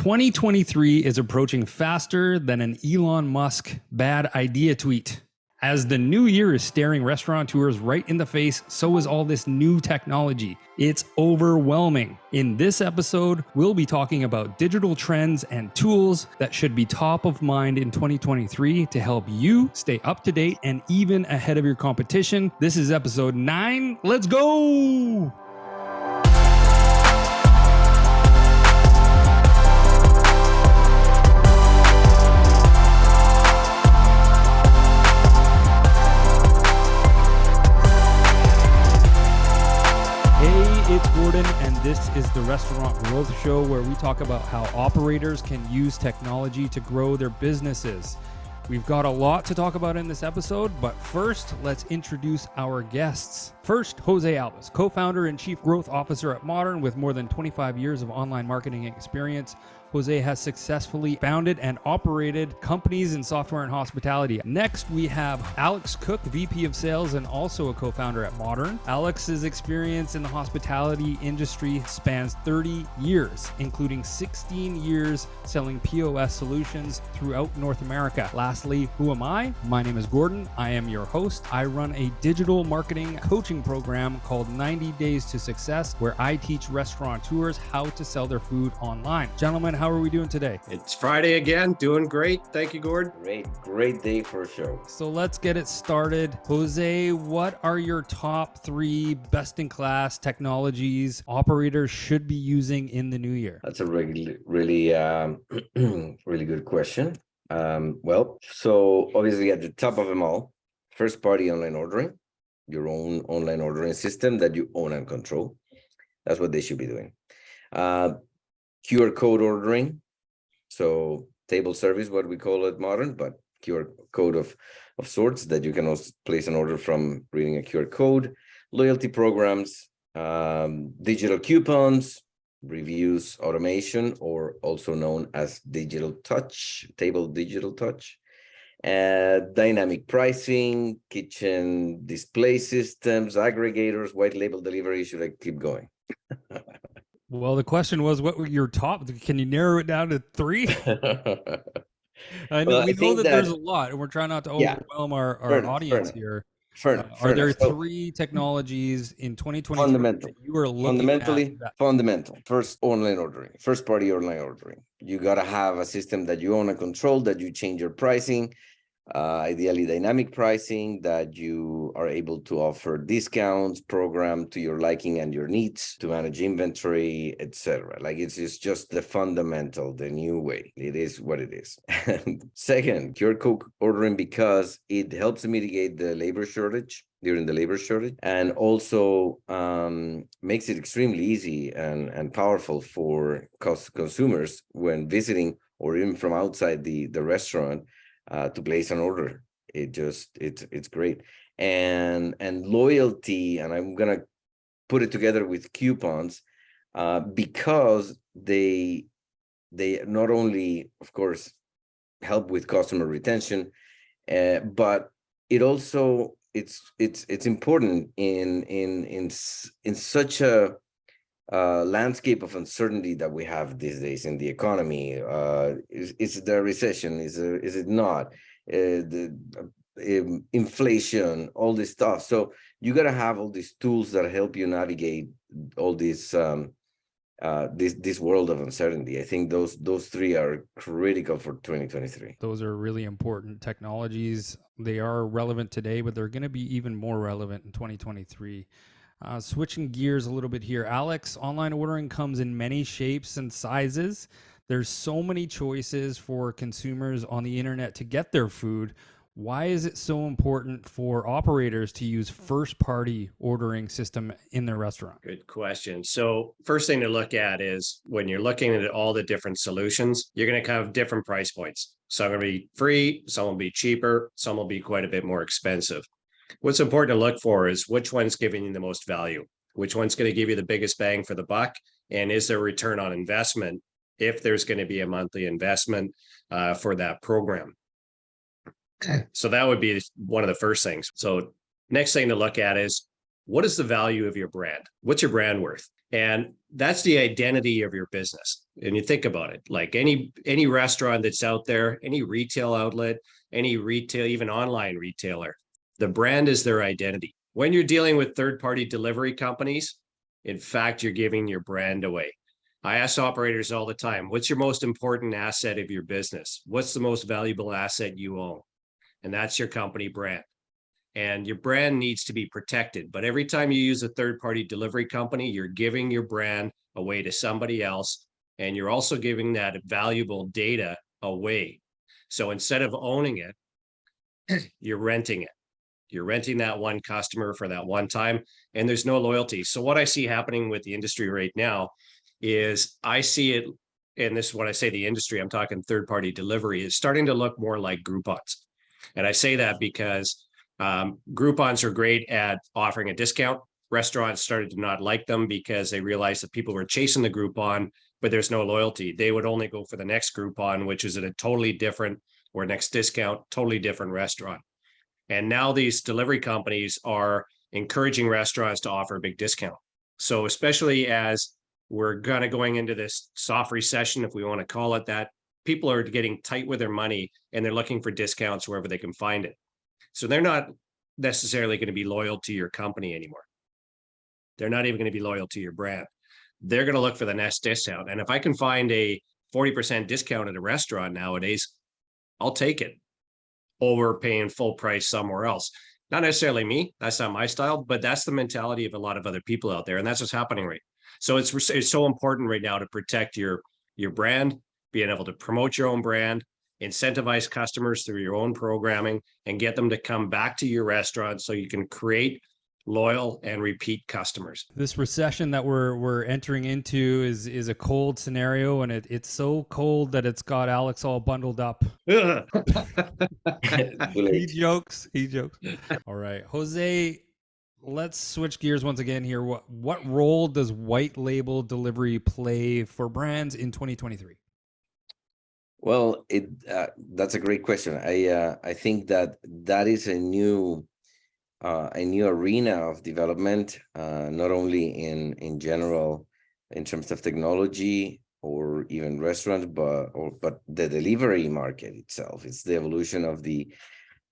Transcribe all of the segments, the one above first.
2023 is approaching faster than an Elon Musk bad idea tweet. As the new year is staring restaurateurs right in the face, so is all this new technology. It's overwhelming. In this episode, we'll be talking about digital trends and tools that should be top of mind in 2023 to help you stay up to date and even ahead of your competition. This is episode 9. Let's go! It's Gordon, and this is the Restaurant Growth Show, where we talk about how operators can use technology to grow their businesses. We've got a lot to talk about in this episode, but first, let's introduce our guests. First, Jose Alves, co-founder and chief growth officer at Moduurn with more than 25 years of online marketing experience. Jose has successfully founded and operated companies in software and hospitality. Next, we have Alex Cook, VP of Sales and also a co-founder at Moduurn. Alex's experience in the hospitality industry spans 30 years, including 16 years selling POS solutions throughout North America. Lastly, who am I? My name is Gordon. I am your host. I run a digital marketing coaching program called 90 Days to Success, where I teach restaurateurs how to sell their food online. Gentlemen, how are we doing today? It's Friday again. Doing great. Thank you, Gord. Great day for a show. So let's get it started. Jose, what are your top 3 best-in-class technologies operators should be using in the new year? That's a really good question. So obviously at the top of them all, first-party online ordering, your own online ordering system that you own and control. That's what they should be doing. QR code ordering, so table service, what we call it Moduurn, but QR code of sorts that you can also place an order from reading a QR code, loyalty programs, digital coupons, reviews automation, or also known as digital touch, table digital touch, dynamic pricing, kitchen display systems, aggregators, white label delivery. Should I keep going? Well, the question was, what were your top? Can you narrow it down to 3? I know we know that there's a lot, and we're trying not to overwhelm our audience here. Are there 3 technologies in 2023 that you are looking at? Fundamental. First, online ordering, first party online ordering. You got to have a system that you own and control, that you change your pricing, ideally dynamic pricing, that you are able to offer discounts, program to your liking and your needs, to manage inventory, etc. Like it's just the fundamental, the new way. It is what it is. Second, QR code ordering, because it helps mitigate the labor shortage during the labor shortage, and also makes it extremely easy and powerful for consumers when visiting or even from outside the restaurant to place an order. It's great. And loyalty, and I'm gonna put it together with coupons, because they not only, of course, help with customer retention, but it also it's important in such a landscape of uncertainty that we have these days in the economy. Is there a recession? Is it not? Inflation, all this stuff. So you got to have all these tools that help you navigate all this this world of uncertainty. I think those 3 are critical for 2023. Those are really important technologies. They are relevant today, but they're going to be even more relevant in 2023. Switching gears a little bit here, Alex, online ordering comes in many shapes and sizes. There's so many choices for consumers on the internet to get their food. Why is it so important for operators to use first-party ordering system in their restaurant? Good question. So first thing to look at is when you're looking at all the different solutions, you're going to have different price points. Some are going to be free, some will be cheaper, some will be quite a bit more expensive. What's important to look for is which one's giving you the most value, which one's going to give you the biggest bang for the buck, and is there a return on investment if there's going to be a monthly investment for that program. So that would be one of the first things. So next thing to look at is, what is the value of your brand? What's your brand worth? And that's the identity of your business. And you think about it, like any restaurant that's out there, any retail outlet, any retail, even online retailer, the brand is their identity. When you're dealing with third-party delivery companies, in fact, you're giving your brand away. I ask operators all the time, what's your most important asset of your business? What's the most valuable asset you own? And that's your company brand. And your brand needs to be protected. But every time you use a third-party delivery company, you're giving your brand away to somebody else. And you're also giving that valuable data away. So instead of owning it, you're renting it. You're renting that one customer for that one time, and there's no loyalty. So what I see happening with the industry right now is I see it, and this is what I say the industry, I'm talking third-party delivery, is starting to look more like Groupons. And I say that because Groupons are great at offering a discount. Restaurants started to not like them because they realized that people were chasing the Groupon, but there's no loyalty. They would only go for the next Groupon, which is at a totally different, or next discount, totally different restaurant. And now these delivery companies are encouraging restaurants to offer a big discount. So especially as we're kind of going into this soft recession, if we want to call it that, people are getting tight with their money and they're looking for discounts wherever they can find it. So they're not necessarily going to be loyal to your company anymore. They're not even going to be loyal to your brand. They're going to look for the next discount. And if I can find a 40% discount at a restaurant nowadays, I'll take it over paying full price somewhere else. Not necessarily me, that's not my style, but that's the mentality of a lot of other people out there. And that's what's happening right. So it's so important right now to protect your brand, being able to promote your own brand, incentivize customers through your own programming, and get them to come back to your restaurant so you can create loyal and repeat customers. This recession that we're entering into is a cold scenario, and it's so cold that it's got Alex all bundled up. He jokes. All right, Jose, let's switch gears once again here. What role does white label delivery play for brands in 2023? Well, that's a great question. I think that is a new arena of development, not only in general in terms of technology or even restaurants, but the delivery market itself. It's the evolution of the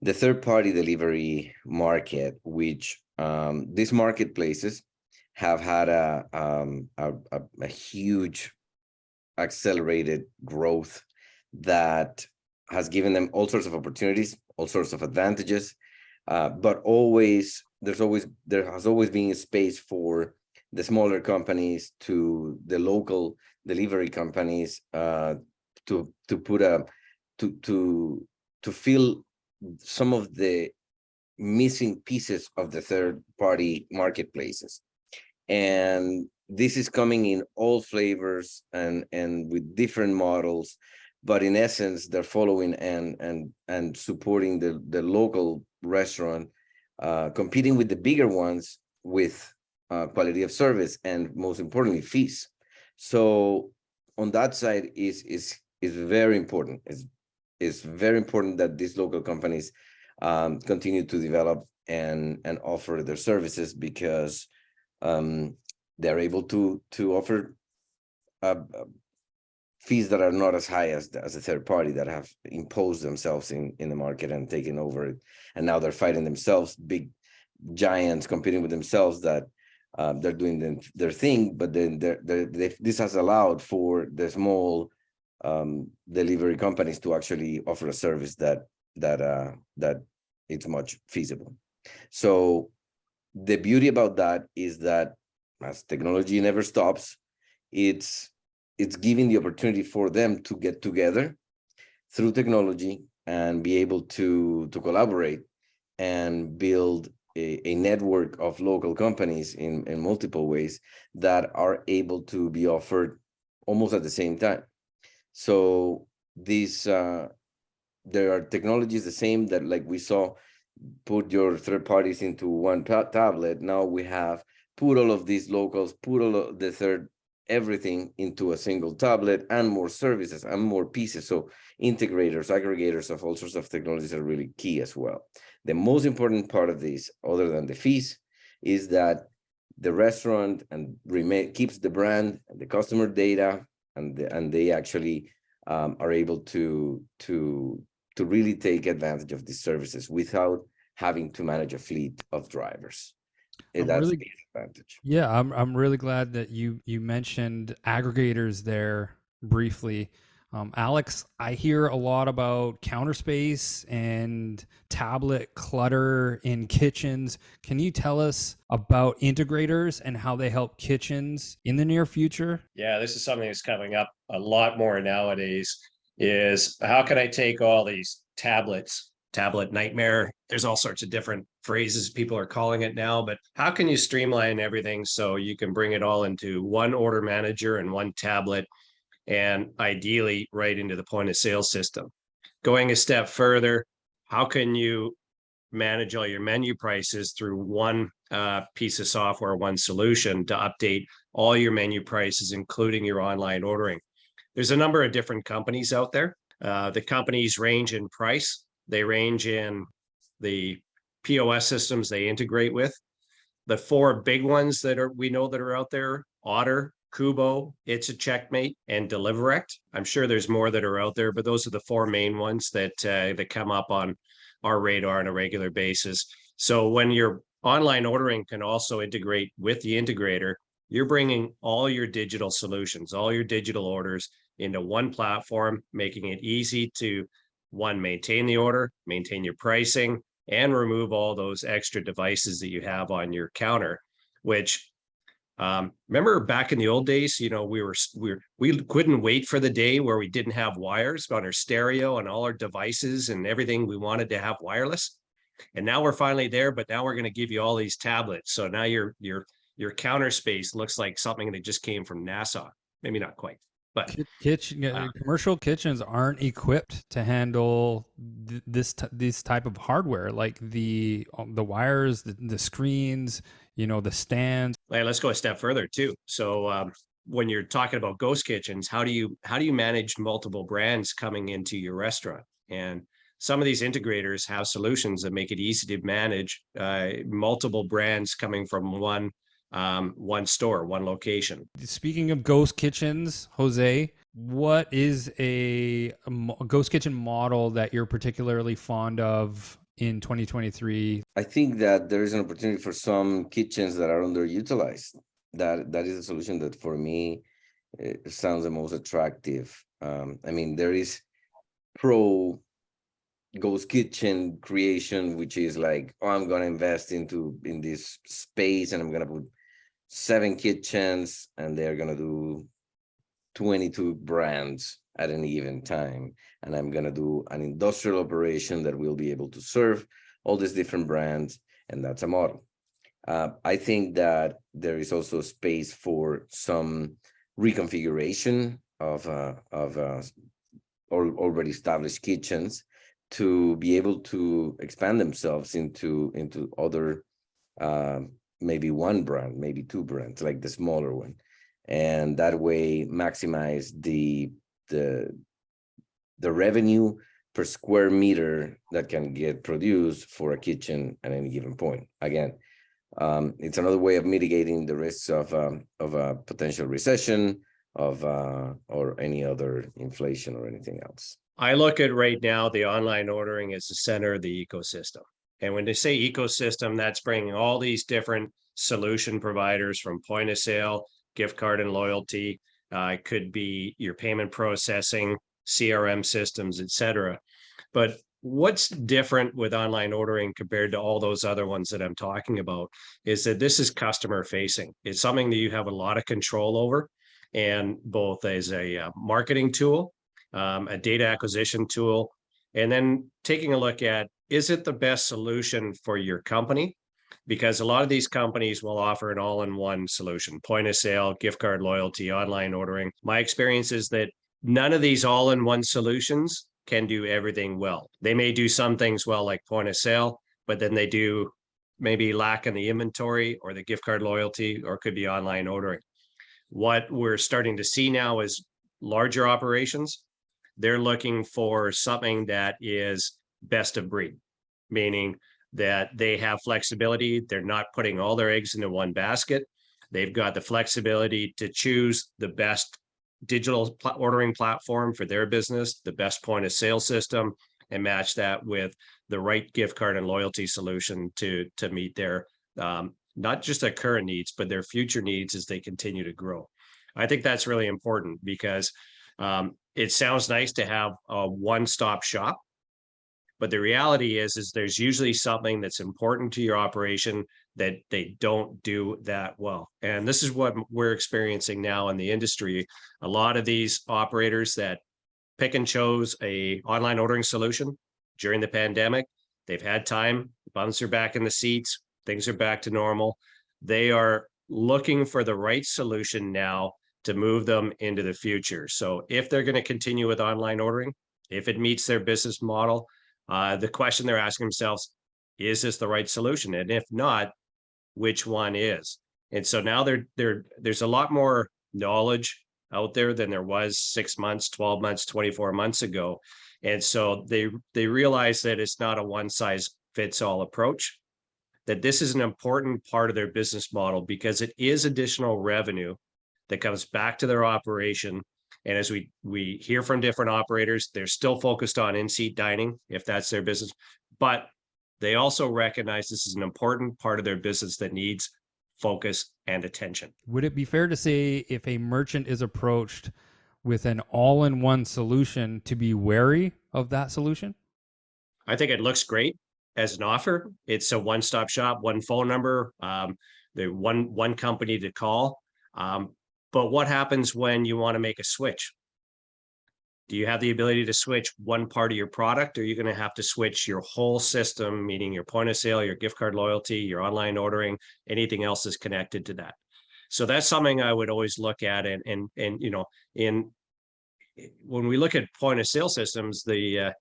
third-party delivery market, which these marketplaces have had a huge accelerated growth that has given them all sorts of opportunities, all sorts of advantages. But there has always been a space for the smaller companies, to the local delivery companies, to fill some of the missing pieces of the third party marketplaces. And this is coming in all flavors and with different models, but in essence, they're following and supporting the local restaurant, competing with the bigger ones with quality of service and, most importantly, fees. So on that side is very important. It's very important that these local companies continue to develop and offer their services, because they're able to offer fees that are not as high as a third party that have imposed themselves in the market and taken over it. And now they're fighting themselves, big giants competing with themselves, that they're doing their thing, but then this has allowed for the small delivery companies to actually offer a service that it's much feasible. So the beauty about that is that, as technology never stops, it's giving the opportunity for them to get together through technology and be able to collaborate and build a network of local companies in multiple ways that are able to be offered almost at the same time. So these there are technologies the same that, like we saw, put your third parties into one tablet. Now we have put all of these locals, put all of the third everything into a single tablet, and more services and more pieces. So integrators, aggregators of all sorts of technologies are really key as well. The most important part of this, other than the fees, is that the restaurant and keeps the brand and the customer data, and they actually are able to really take advantage of these services without having to manage a fleet of drivers. That's the advantage. Yeah, I'm really glad that you mentioned aggregators there briefly. Alex, I hear a lot about counter space and tablet clutter in kitchens. Can you tell us about integrators and how they help kitchens in the near future? Yeah, this is something that's coming up a lot more nowadays, is how can I take all these tablet nightmare? There's all sorts of different phrases people are calling it now, but how can you streamline everything so you can bring it all into one order manager and one tablet, and ideally right into the point of sale system? Going a step further, how can you manage all your menu prices through one piece of software, one solution to update all your menu prices, including your online ordering? There's a number of different companies out there. The companies range in price. They range in the POS systems they integrate with. The four big ones that we know that are out there: Otter, Kubo, It's a Checkmate, and Deliverect. I'm sure there's more that are out there, but those are the four main ones that come up on our radar on a regular basis. So when your online ordering can also integrate with the integrator, you're bringing all your digital solutions, all your digital orders into one platform, making it easy to, one, maintain the order, maintain your pricing, and remove all those extra devices that you have on your counter, which remember back in the old days, we couldn't wait for the day where we didn't have wires on our stereo and all our devices and everything we wanted to have wireless. And now we're finally there, but now we're going to give you all these tablets. So now your counter space looks like something that just came from NASA. Maybe not quite, but commercial kitchens aren't equipped to handle this type of hardware, like the wires, the screens, the stands. Let's go a step further too. So when you're talking about ghost kitchens, how do you manage multiple brands coming into your restaurant? And some of these integrators have solutions that make it easy to manage multiple brands coming from one store, one location. Speaking of ghost kitchens, Jose, what is a ghost kitchen model that you're particularly fond of in 2023? I think that there is an opportunity for some kitchens that are underutilized. That is a solution that for me sounds the most attractive. There is pro ghost kitchen creation, which is like, oh, I'm going to invest in this space and I'm going to put 7 kitchens and they're going to do 22 brands at any given time. And I'm going to do an industrial operation that will be able to serve all these different brands. And that's a model. I think that there is also space for some reconfiguration of already established kitchens to be able to expand themselves into other, maybe one brand, maybe 2 brands, like the smaller one. And that way maximize the revenue per square meter that can get produced for a kitchen at any given point. Again, it's another way of mitigating the risks of a potential recession, or any other inflation or anything else. I look at right now the online ordering as the center of the ecosystem. And when they say ecosystem, that's bringing all these different solution providers from point of sale, gift card and loyalty. It could be your payment processing, CRM systems, etc. But what's different with online ordering compared to all those other ones that I'm talking about is that this is customer facing. It's something that you have a lot of control over, and both as a marketing tool, a data acquisition tool, and then taking a look at, is it the best solution for your company? Because a lot of these companies will offer an all-in-one solution: point of sale, gift card loyalty, online ordering. My experience is that none of these all-in-one solutions can do everything well. They may do some things well, like point of sale, but then they do maybe lack in the inventory or the gift card loyalty, or could be online ordering. What we're starting to see now is larger operations. They're looking for something that is best of breed, meaning that they have flexibility. They're not putting all their eggs into one basket. They've got the flexibility to choose the best digital ordering platform for their business, the best point of sale system, and match that with the right gift card and loyalty solution to meet their not just their current needs, but their future needs as they continue to grow. I think that's really important because it sounds nice to have a one-stop shop, but the reality is there's usually something that's important to your operation that they don't do that well. And this is what we're experiencing now in the industry. A lot of these operators that pick and chose a online ordering solution during the pandemic, they've had time, bums are back in the seats, things are back to normal. They are looking for the right solution now to move them into the future. So if they're going to continue with online ordering, if it meets their business model, the question they're asking themselves, is this the right solution? And if not, which one is? And so now there's a lot more knowledge out there than there was 6 months, 12 months, 24 months ago. And so they realize that it's not a one size fits all approach, that this is an important part of their business model because it is additional revenue that comes back to their operation. And as we hear from different operators, they're still focused on in-seat dining, if that's their business, but they also recognize this is an important part of their business that needs focus and attention. Would it be fair to say if a merchant is approached with an all-in-one solution to be wary of that solution? I think it looks great as an offer. It's a one-stop shop, one phone number, the one company to call. But what happens when you want to make a switch? Do you have the ability to switch one part of your product, or are you going to have to switch your whole system, meaning your point of sale, your gift card loyalty, your online ordering, anything else is connected to that? So that's something I would always look at. And you know, when we look at point of sale systems, the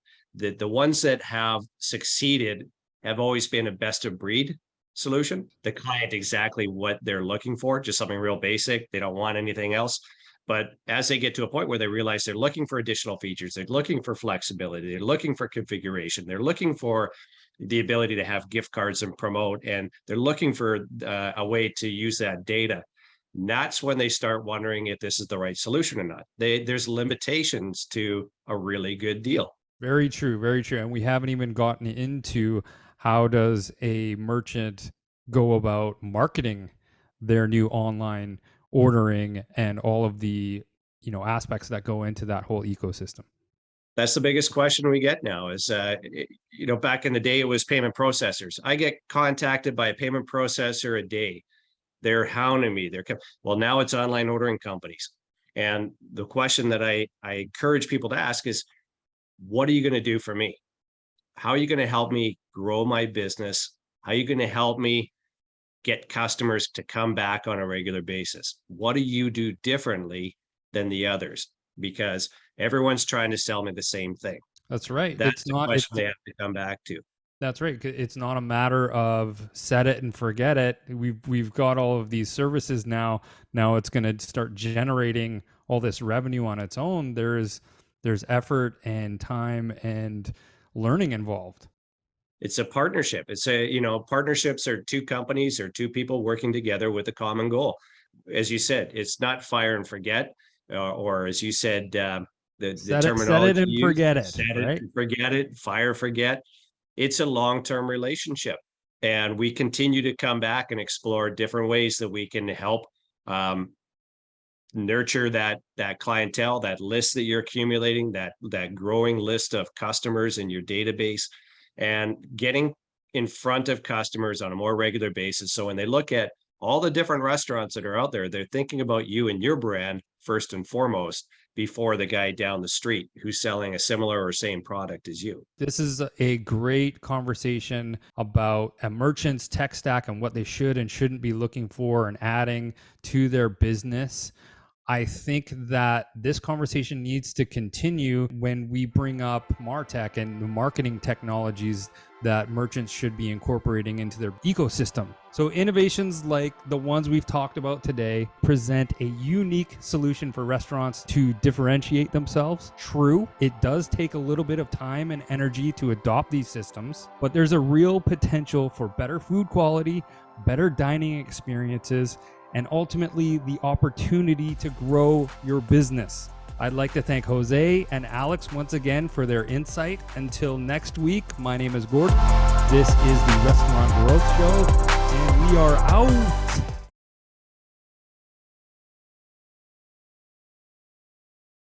ones that have succeeded have always been a best of breed solution. The client exactly what they're looking for, just something real basic. They don't want anything else. But as they get to a point where they realize they're looking for additional features, they're looking for flexibility, they're looking for configuration, they're looking for the ability to have gift cards and promote, and they're looking for a way to use that data. And that's when they start wondering if this is the right solution or not. There's limitations to a really good deal. Very true, very true. And we haven't even gotten into how does a merchant go about marketing their new online ordering and all of the aspects that go into that whole ecosystem. That's the biggest question we get now is, back in the day, it was payment processors. I get contacted by a payment processor a day. They're hounding me. Well, now it's online ordering companies. And the question that I encourage people to ask is, what are you going to do for me? How are you going to help me grow my business? How are you going to help me get customers to come back on a regular basis? What do you do differently than the others? Because everyone's trying to sell me the same thing. That's right. That's the question they have to come back to. That's right. It's not a matter of set it and forget it. We've got all of these services now. Now it's going to start generating all this revenue on its own. There's effort and time and learning involved. It's a partnership. Partnerships are two companies or two people working together with a common goal. As you said, it's not fire and forget, or as you said, the terminology. Set it and forget it. Set it and forget it. Fire, forget. It's a long-term relationship, and we continue to come back and explore different ways that we can help nurture that clientele, that list that you're accumulating, that growing list of customers in your database, and getting in front of customers on a more regular basis. So when they look at all the different restaurants that are out there, they're thinking about you and your brand first and foremost before the guy down the street who's selling a similar or same product as you. This is a great conversation about a merchant's tech stack and what they should and shouldn't be looking for and adding to their business. I think that this conversation needs to continue when we bring up MarTech and the marketing technologies that merchants should be incorporating into their ecosystem. So innovations like the ones we've talked about today present a unique solution for restaurants to differentiate themselves. True, it does take a little bit of time and energy to adopt these systems, but there's a real potential for better food quality, better dining experiences, and ultimately the opportunity to grow your business. I'd like to thank Jose and Alex once again for their insight. Until next week, my name is Gordon. This is the Restaurant Growth Show, and we are out.